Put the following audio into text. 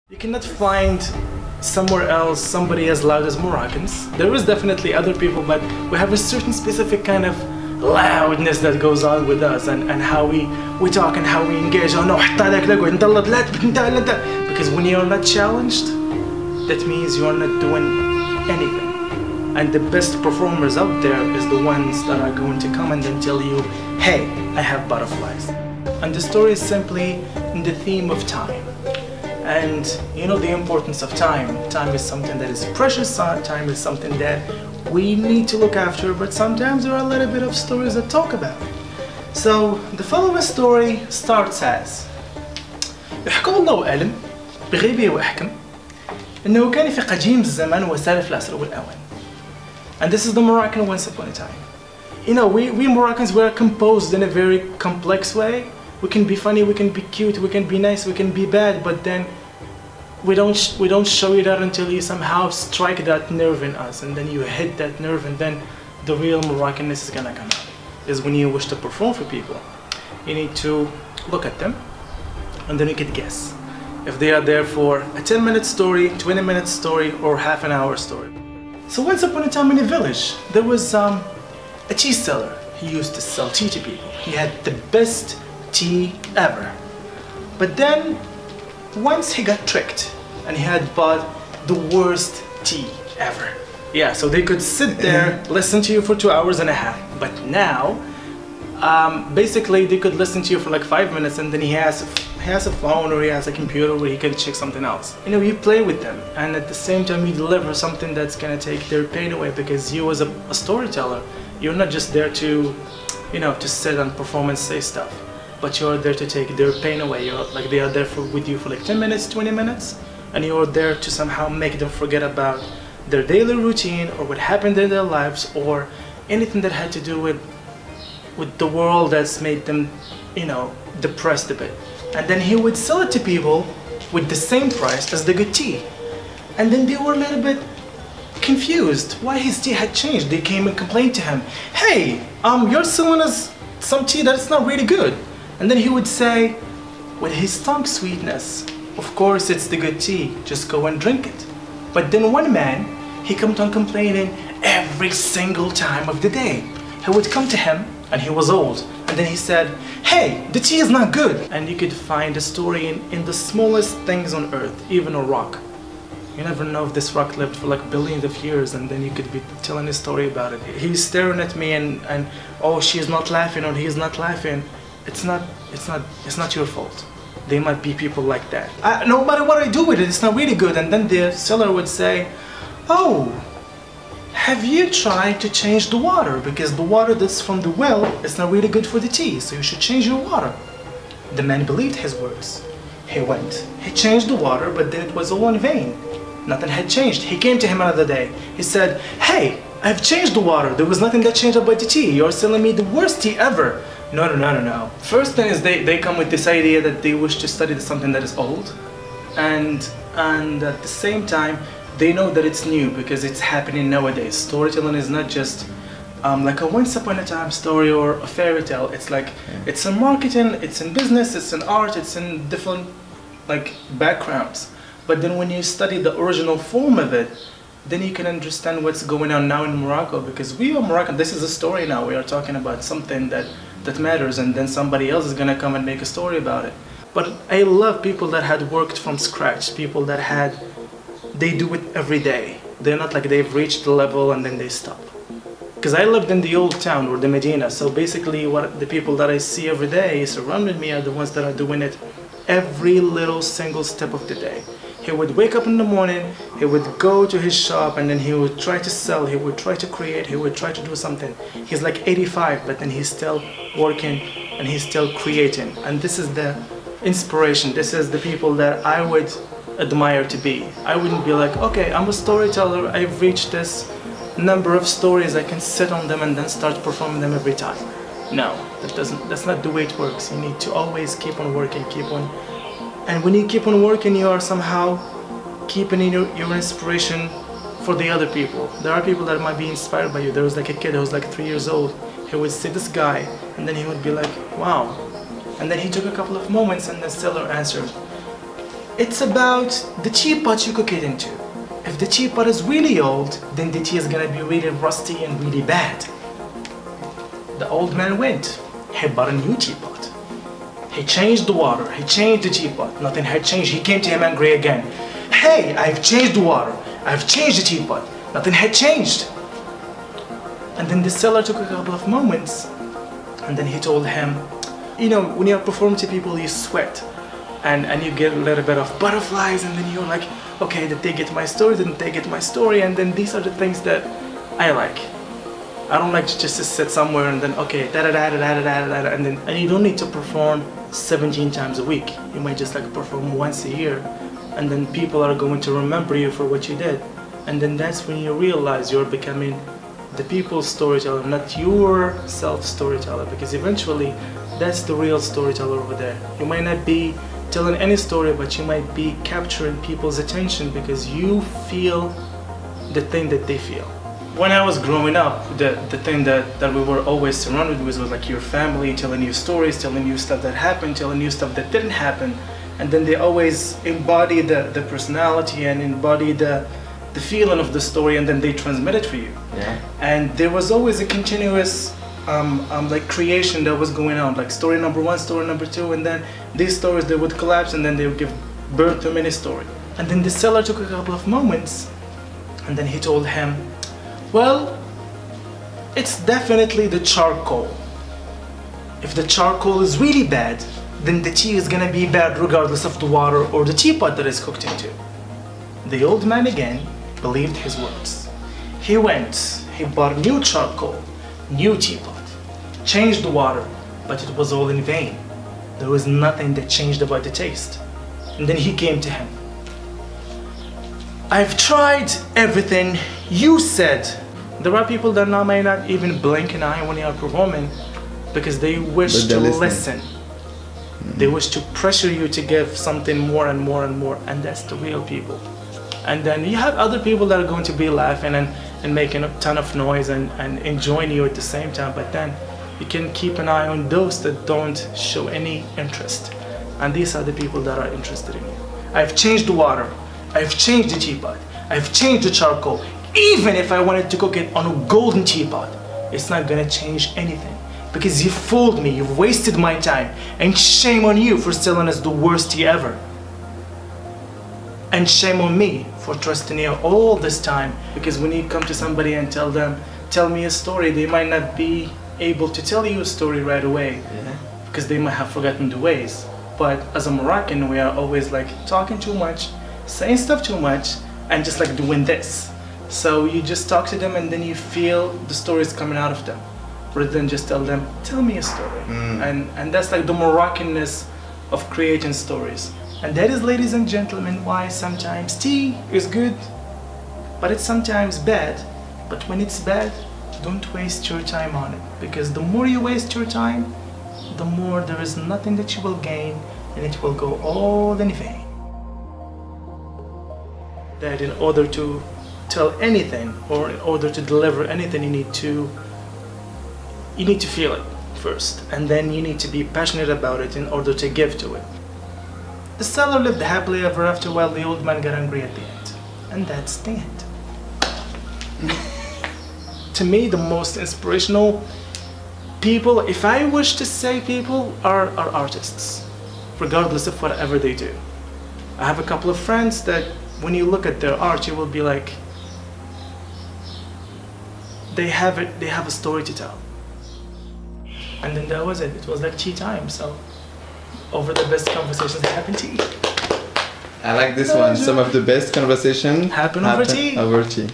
You cannot find somewhere else somebody as loud as Moroccans. There is definitely other people, but we have a certain specific kind of loudness that goes on with us and how we talk and how we engage. Oh no, because when you're not challenged, that means you're not doing anything. And the best performers out there is the ones that are going to come and then tell you, hey, I have butterflies. And the story is simply in the theme of time. And you know the importance of time. Time is something that is precious. Time is something that we need to look after, but sometimes there are a little bit of stories that talk about it. So the following story starts as يحكم الله وأعلم بغيبه وأحكم إنه كان في قديم الزمان وسالف العصر والأوان. And this is the Moroccan once upon a time. You know, we Moroccans, we are composed in a very complex way. We can be funny, we can be cute, we can be nice, we can be bad, but then we don't show you that until you somehow strike that nerve in us, and then you hit that nerve, and then the real Moroccanness is gonna come out. Is when you wish to perform for people, you need to look at them, and then you can guess if they are there for a 10-minute story, 20-minute story, or half an hour story. So once upon a time in a village, there was a cheese seller. He used to sell tea to people. He had the best tea ever. But then once he got tricked and he had bought the worst tea ever. Yeah, so they could sit there, listen to you for 2 hours and a half. But now, basically they could listen to you for like 5 minutes, and then he has a phone or he has a computer where he can check something else. You know, you play with them, and at the same time you deliver something that's gonna take their pain away, because you as a storyteller, you're not just there to, you know, to sit and perform and say stuff, but you're there to take their pain away. You're like, they are there with you for like 10 minutes, 20 minutes, and you're there to somehow make them forget about their daily routine or what happened in their lives or anything that had to do with the world that's made them, you know, depressed a bit. And then he would sell it to people with the same price as the good tea. And then they were a little bit confused why his tea had changed. They came and complained to him, hey, you're selling us some tea that's not really good. And then he would say, with his tongue sweetness, of course it's the good tea, just go and drink it. But then one man, he kept on complaining every single time of the day. He would come to him, and he was old, and then he said, hey, the tea is not good. And you could find a story in the smallest things on earth, even a rock. You never know if this rock lived for like billions of years, and then you could be telling a story about it. He's staring at me and oh, she's not laughing or he's not laughing. It's not your fault. There might be people like that. No matter what I do with it, it's not really good. And then the seller would say, oh, have you tried to change the water? Because the water that's from the well is not really good for the tea, so you should change your water. The man believed his words. He went, he changed the water, but then it was all in vain. Nothing had changed. He came to him another day. He said, hey, I've changed the water. There was nothing that changed about the tea. You're selling me the worst tea ever. No. First thing is they come with this idea that they wish to study something that is old, and at the same time they know that it's new because it's happening nowadays. Storytelling is not just like a once upon a time story or a fairy tale. It's like, it's in marketing, it's in business, it's in art, it's in different like backgrounds. But then when you study the original form of it, then you can understand what's going on now in Morocco, because we are Moroccan. This is a story now. We are talking about something that matters, and then somebody else is gonna come and make a story about it. But I love people that had worked from scratch, people that they do it every day. They're not like they've reached the level and then they stop. Because I lived in the old town or the Medina, so basically what the people that I see every day surrounding me are the ones that are doing it every little single step of the day. He would wake up in the morning, he would go to his shop, and then he would try to sell, he would try to create, he would try to do something. He's like 85, but then he's still working and he's still creating. And this is the inspiration, this is the people that I would admire to be. I wouldn't be like, okay, I'm a storyteller, I've reached this number of stories, I can sit on them and then start performing them every time. No, that's not the way it works. You need to always keep on working, and when you keep on working, you are somehow keeping your inspiration for the other people. There are people that might be inspired by you. There was like a kid who was like 3 years old. He would see this guy, and then he would be like, wow. And then he took a couple of moments, and the seller answered, It's about the teapot you cook it into. If the teapot is really old, then the tea is gonna be really rusty and really bad. The old man went. He bought a new teapot. He changed the water. He changed the teapot. Nothing had changed. He came to him angry again. Hey, I've changed the water. I've changed the teapot. Nothing had changed. And then the seller took a couple of moments, and then he told him, you know, when you perform to people, you sweat. And you get a little bit of butterflies, and then you're like, okay, did they get my story? Didn't they get my story? And then these are the things that I like. I don't like just to sit somewhere and then, okay, da-da-da-da-da-da-da-da, and you don't need to perform 17 times a week. You might just like perform once a year, and then people are going to remember you for what you did. And then that's when you realize you're becoming the people's storyteller, not your self-storyteller, because eventually that's the real storyteller over there. You might not be telling any story, but you might be capturing people's attention because you feel the thing that they feel. When I was growing up, the thing that we were always surrounded with was like your family telling you stories, telling you stuff that happened, telling you stuff that didn't happen, and then they always embody the personality and embody the feeling of the story, and then they transmit it for you. Yeah. And there was always a continuous like creation that was going on, like story number 1, story number 2, and then these stories, they would collapse and then they would give birth to many stories. And then the seller took a couple of moments, and then he told him, well, it's definitely the charcoal. If the charcoal is really bad, then the tea is gonna be bad regardless of the water or the teapot that it's cooked into. The old man again believed his words. He went, he bought new charcoal, new teapot, changed the water, but it was all in vain. There was nothing that changed about the taste. And then he came to him. I've tried everything you said. There are people that now may not even blink an eye when you are performing because they wish to listen. They wish to pressure you to give something more and more and more, and that's the real people. And then you have other people that are going to be laughing and making a ton of noise and enjoying you at the same time, but then you can keep an eye on those that don't show any interest. And these are the people that are interested in you. I've changed the water, I've changed the teapot, I've changed the charcoal. Even if I wanted to cook it on a golden teapot, it's not gonna change anything. Because you fooled me, you've wasted my time, and shame on you for selling us the worst tea ever. And shame on me for trusting you all this time, because when you come to somebody and tell them, tell me a story, they might not be able to tell you a story right away, because they might have forgotten the ways. But as a Moroccan, we are always like talking too much, saying stuff too much, and just like doing this. So you just talk to them and then you feel the stories coming out of them, rather than just tell them, tell me a story. And that's like the Moroccanness of creating stories. And that is, ladies and gentlemen, why sometimes tea is good, but it's sometimes bad. But when it's bad, don't waste your time on it, because the more you waste your time, the more there is nothing that you will gain, and it will go all in vain. That in order to tell anything, or in order to deliver anything, you need to feel it first, and then you need to be passionate about it in order to give to it. The seller lived happily ever after while the old man got angry at the end. And that's the end. To me, the most inspirational people, if I wish to say people, are artists, regardless of whatever they do. I have a couple of friends that when you look at their art, you will be like, they have a story to tell. And then that was it. It was like tea time, so over the best conversations that happen tea. I like this one. Some of the best conversations happen over tea. Over tea.